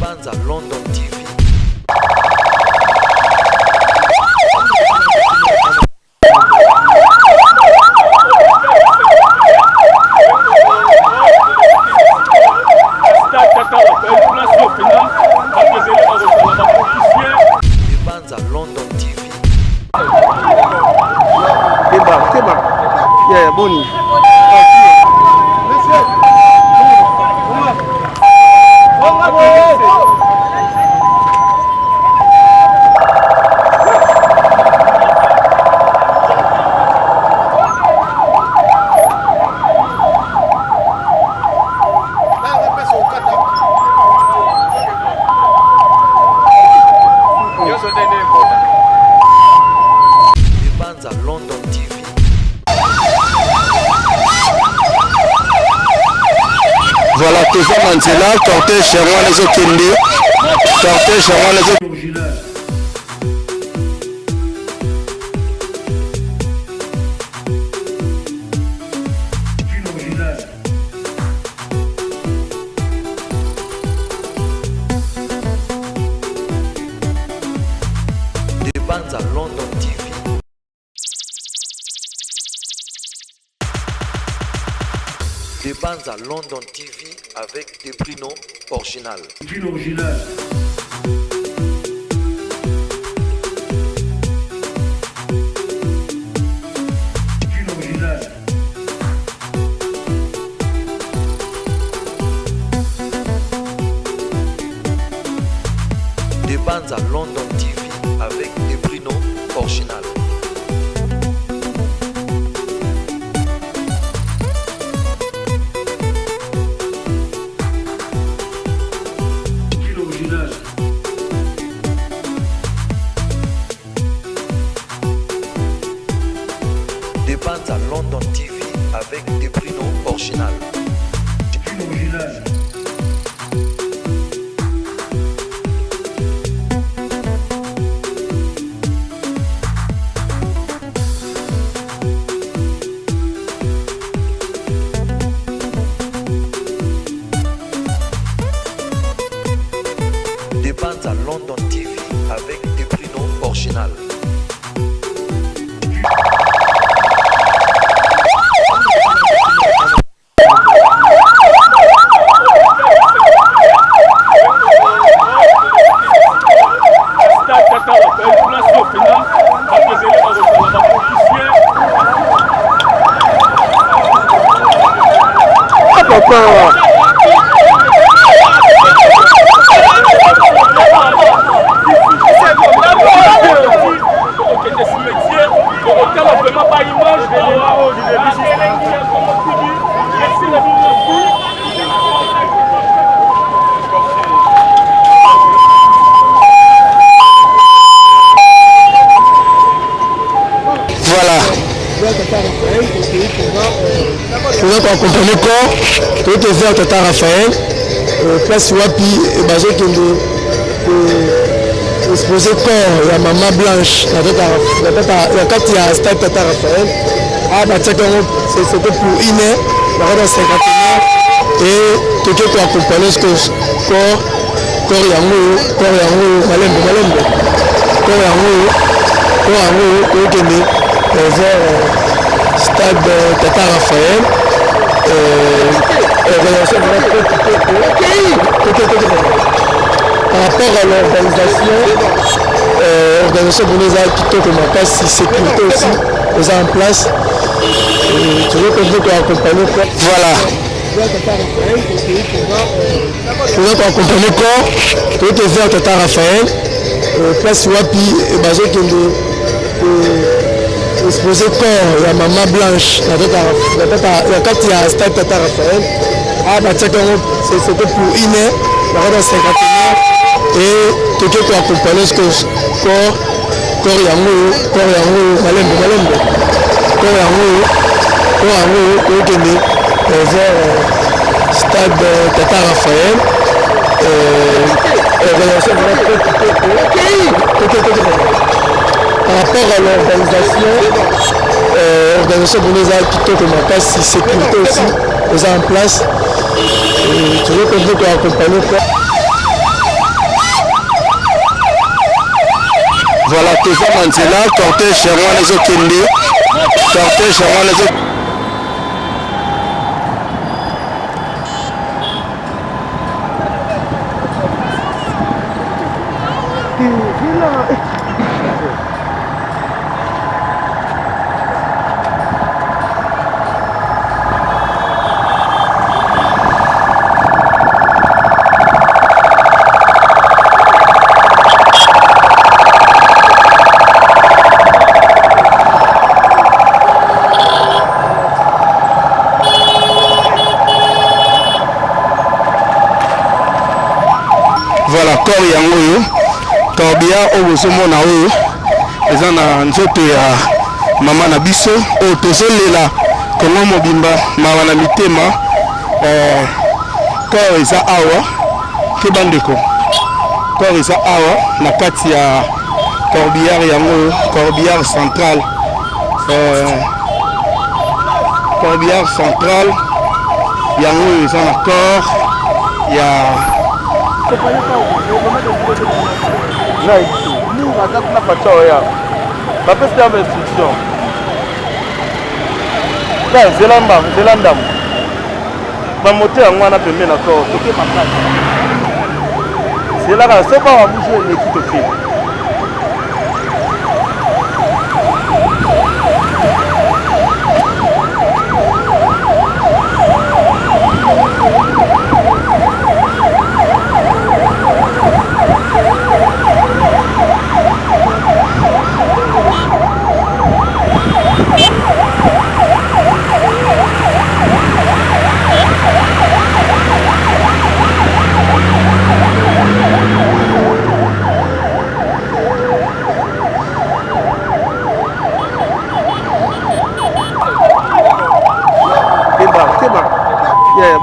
Banza London TV. Banza London TV. Keba. Yeah, Boni. Banza London TV. Voilà, toza manzela, cortège yango wana ezokende. Cortège yango wana ezokende. Banza London TV. De Banza London TV avec des Bruno original. De Banza London TV avec des Bruno original. De Banza London TV avec des Bruno original. De Banza London TV avec des Bruno original. Nous avons accompagné corps, tout est fait à Tata Raphaël, place Wapi, et basé qui exposé corps, la maman blanche, la carte il y a stade Tata Raphaël. Ah, bah c'était pour Iné, la rade à 50 ans, et tout est accompagné ce corps Yango, Malembe, corps Yango, vers stade Tata Raphaël. Par rapport à l'organisation, organisation pour les plutôt que ma place, sécurité aussi, les en place. Toujours que vous accompagner. Voilà. Nous avons accompagné corps, tout est vers Tata Raphaël, place Wapi, et basé qui exposé corps, la maman blanche, la carte il y a stade Tata Raphaël. Ah, bah c'était pour Iné, la rade à 50 ans, et tout est accompagné ce corps Yango, Malembe, corps Yango, vers stade Tata Raphaël. Par rapport à l'organisation, organisation pour les plutôt que ma place, sécurité aussi, les en place. Toujours que vous accompagner. Voilà, toujours Mandela, cortège chez moi les autres cortège chez moi les autres. Voilà, corps yango corbillard au bosomona oyo eza na nzoto ya mama na biso oyo tozolela kongo mobimba mawa na mitema corps eza awa ke bandeko corps eza awa na kati ya corbillard yango corbillard central corbillard central yango eza na corps ya na pacha oya bapesi ya instruction zela ndamu bamote yango wana pembe na kor toke makasi zelaka soka wa bouge eleki toke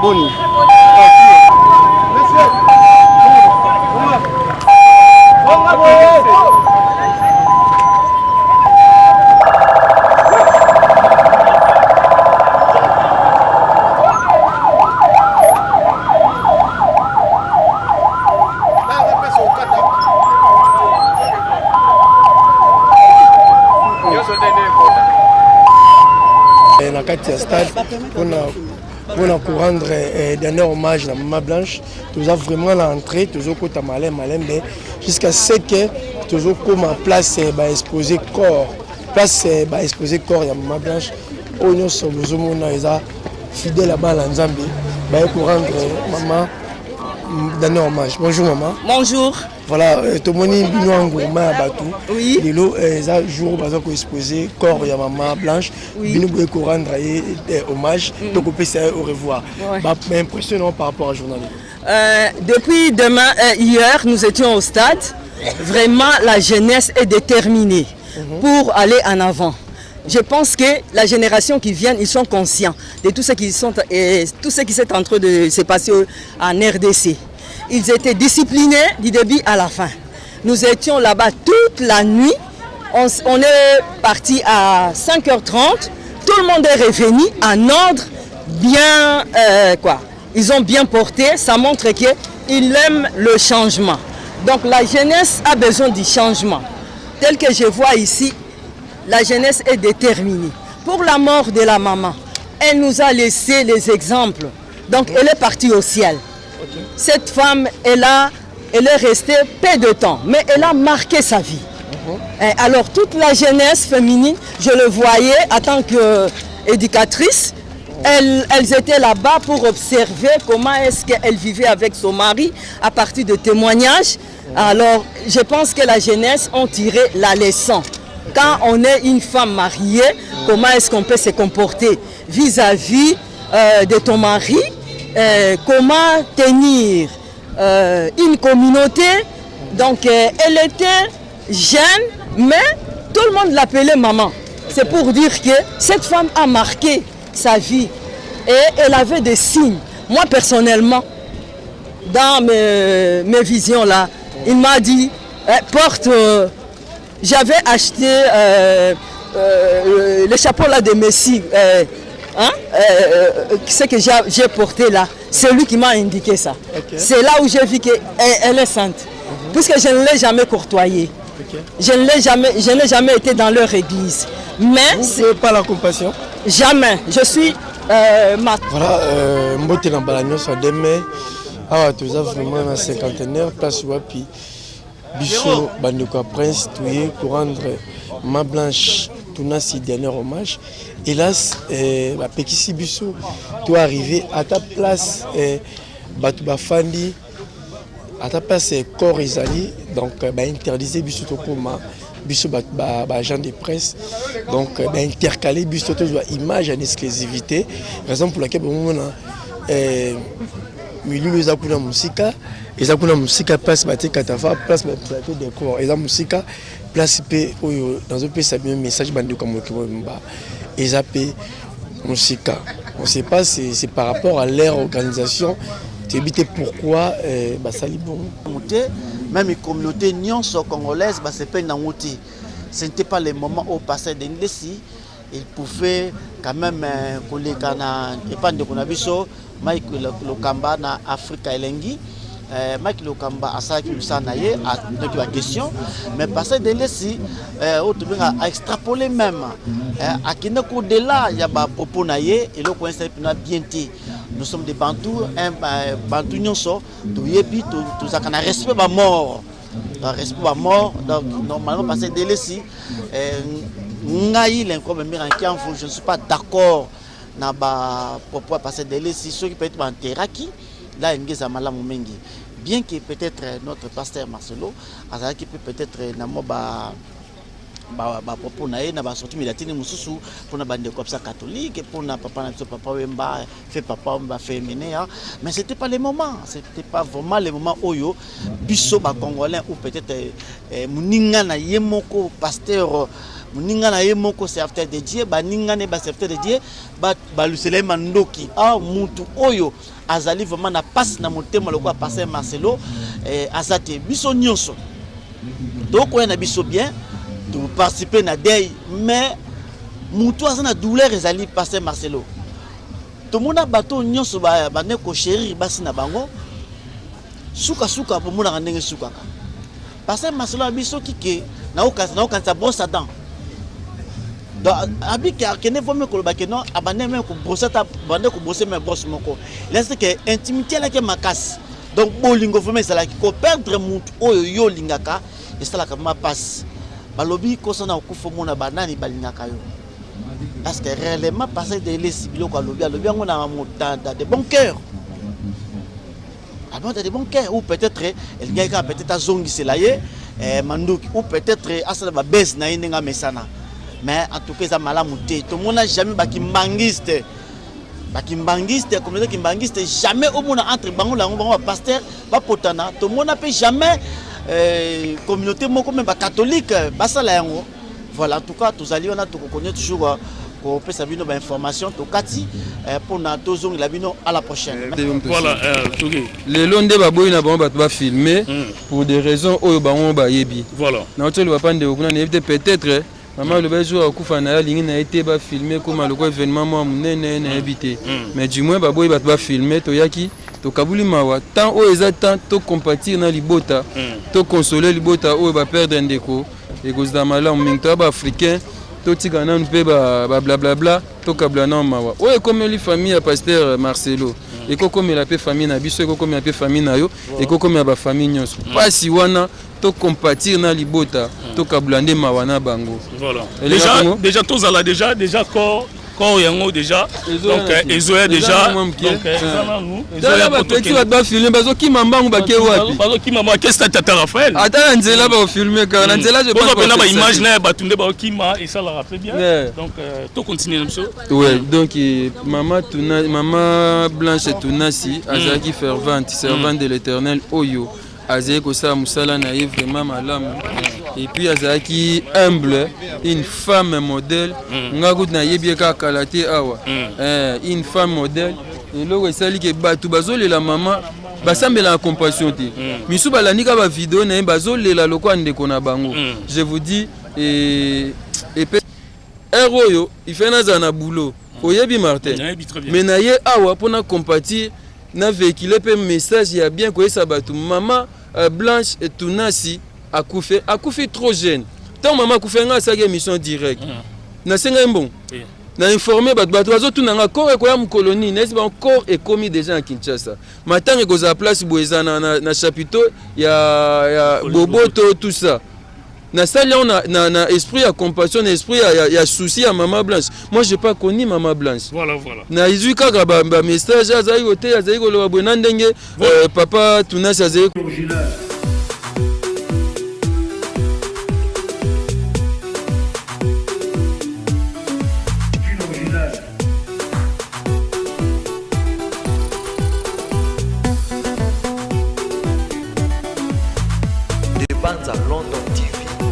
Boni. Na kati ya stade pour rendre dernier hommage à Maman Blanche, nous avons vraiment l'entrée, nous avons malin, jusqu'à ce que nous avons comme place exposé corps, place exposé corps à Maman Blanche, où nous sommes fidèles là-bas à Nzambi, pour rendre Maman dernier hommage. Bonjour Maman. Bonjour. Voilà, tout le monde est venu en gourmand à Batou. Oui. Et là, jour où exposé corps à Maman Blanche, nous pouvons rendre hommage, donc on peut se au revoir. Ouais. Impressionnant par rapport à journaliste. Depuis hier, nous étions au stade. Vraiment, la jeunesse est déterminée pour aller en avant. Je pense que la génération qui vient, ils sont conscients de tout ce qui s'est en train de se passer en RDC. Ils étaient disciplinés du début à la fin. Nous étions là-bas toute la nuit. On est parti à 5h30. Tout le monde est revenu en ordre, bien Ils ont bien porté. Ça montre qu'ils aiment le changement. Donc la jeunesse a besoin du changement. Tel que je vois ici, la jeunesse est déterminée. Pour la mort de la maman, elle nous a laissé les exemples. Donc elle est partie au ciel. Cette femme, elle est restée peu de temps, mais elle a marqué sa vie. Alors toute la jeunesse féminine, je le voyais en tant qu'éducatrice, elles étaient là-bas pour observer comment est-ce qu'elle vivait avec son mari à partir de témoignages. Alors je pense que la jeunesse a tiré la leçon. Quand on est une femme mariée, comment est-ce qu'on peut se comporter vis-à-vis de ton mari? Comment tenir une communauté. Donc elle était jeune, mais tout le monde l'appelait maman. C'est pour dire que cette femme a marqué sa vie et elle avait des signes. Moi personnellement, dans mes visions là, il m'a dit porte. J'avais acheté le chapeau là de Messi. Ce que j'ai porté là, c'est lui qui m'a indiqué ça. Okay. C'est là où j'ai vu qu'elle est sainte. Puisque je ne l'ai jamais courtoyée. africains? Je n'ai jamais été dans leur église. Mais vous n'avez pas la compassion? Jamais. Je suis voilà, mbote na balanyo soit demain. Ah, tu as vraiment un cinquantenaire place wapi. Bicho bandeko prince touye pour rendre ma blanche tunasi dernier hommage. Hélas, la Pekisi Bisso, tu es arrivé à ta place, Batu Bafandi, à ta place, corps Isali, donc interdisé Bisso Tokoma, Bisso agent de presse, donc intercalé Bisso Tokoma, image en exclusivité, raison pour laquelle on a milieu les akuna musika, les akuna musika place bâti katafa, place plateau des corps, et la musika place p dans un pays ça bien message bandi comme Kimba. Ezapé Moussika. On ne sait pas, c'est par rapport à leur organisation. Tu évites pourquoi Salibon. Même les communautés congolaises, ce n'était pas le moment où passer d'Inglési. Ils pouvaient quand même coller et pas de Konabiso, Mike Lokamba na Afrika Elengi. Mike Lokamba a ça qui nous a naïe à la question, mais passer de laisser à extrapoler même à qui ne coûte de là, il y a des propos naïe et le coin c'est bien dit. Nous sommes des Bantous, un Bantou nyonso, tout yepi, tout ça qu'on a respect à mort, respect à mort. Donc normalement passer de laisser, naïe l'inconvénient je ne suis pas d'accord na ba propos passer de laisser ceux qui peut être en thérapie. Là, il y a un mengi. Bien que peut-être notre pasteur Marcelo, qui peut peut-être propos na sorti milatine mususu pour na bande comme ça catholique pour na papa wemba fait mener, mais c'était pas le moment, c'était pas vraiment le moment oyo biso ba congolais ou peut-être muninga na yemoko pasteur muninga na yemoko serviteur de Dieu ba ninga ne ba serviteur de Dieu ba lusele mandoki mutu oyo azali vraiment na passe na motema lokwa passer Marcelo azate biso nyonso donc on a biso bien de participer na deuil mais mutu azana douleur ezali passer Marcelo to mona bato nyonso ba ne ko chéri basi na bango suka pour mona ndenge suka passer Marcelo biso kike na okasa brosse à dents. Donc, abiki akene fome ko ba keno abane me ko brosser ta bande ko brosser me brosse moko. Là c'est que intimité la ke makas. Donc bolingo fome ça la ko perdre mutu oyo yo lingaka et ça la ka ma passe. Balobi ko sona okufo mona banani balingaka yo. Parce que réellement passer de lesibilo ko lobi ngo na motanda de bon cœur. Alors de bon cœur ou peut-être elle gagne peut-être à zongi selaye manduki ou peut-être asala ba bes na inenga mesana. Mais en tout cas, ça m'a lamuté. Tout le monde n'a jamais bakimbangiste. Bakimbangiste, comme ça, kimbangiste, jamais au monde entre bango la on pasteur, pas potana. Tout le monde n'a pas jamais communauté moi comme catholique, basa la yango. Voilà, en tout cas, tous alliés on a tout connaît toujours pour peut savoir nos informations to kati pour na tozong la bino à la prochaine. Voilà, les londe baboy na bango ba filmer pour des raisons oyo bango ba yebi. Voilà. Na hôtel va pas de kuna peut-être maman le besoin à kufa na lingi na été ba filmer comme le événement moi munene na habité mais du moins baboy ba filmer to yaki to kabuli mawa tant o ezata to compatir na libota to consoler libota o ba perdre ndeko et cause da mala minto ba africain to tigana npe ba blablabla to kablana mawa o comme les famille à pasteur Marcelo et comme la paix famille na biso et comme la paix famille na yo et comme ba famille nyonso pas si wana to compatir na libota to kablande mawana bango. Voilà. Déjà tous ala déjà quand yango déjà donc ezoya déjà donc ezoya ba petit ba filmer bazo ki mambangu ba ke wapi bazo ki mambangu qu'est-ce que tata Raphaël ata nzela ba filmer car nzela je pense pas ba image na ba tunde ba kima et ça la rappelle bien donc to continuer monsieur. Ouais donc maman Blanche Tunasi azaki fervente servante de l'Éternel oyo azeko sa musala na ye vraiment malamu et puis azaki humble une femme modèle ngaku na yebi ka kalate awa une femme modèle et loko esali ke batu bazolela maman basambela compassion te misu balanika ba vidéo na bazolela lokwa ndeko na bango je vous dis et héros il fait na boulot oyebi Martin mais na ye awa pona compatir na véhiculer pe message ya bien ko esa batu maman Blanche et Tunasi akufi trop jeune. Tant maman akufi nga sa émission directe. Na senga mbon. Na informer bato bazo nanga corps ekoya mu colonie, n'est-ce pas corps est commis déjà à Kinshasa. Matanga koza place boeza na chapiteau ya Boboto tout ça. Na salle on na esprit à compassion, esprit à souci à maman blanche. Moi j'ai pas connu maman blanche. Voilà. Na izuka ba message azayi hotel azayi ko lo ba ndenge papa tunasi azayi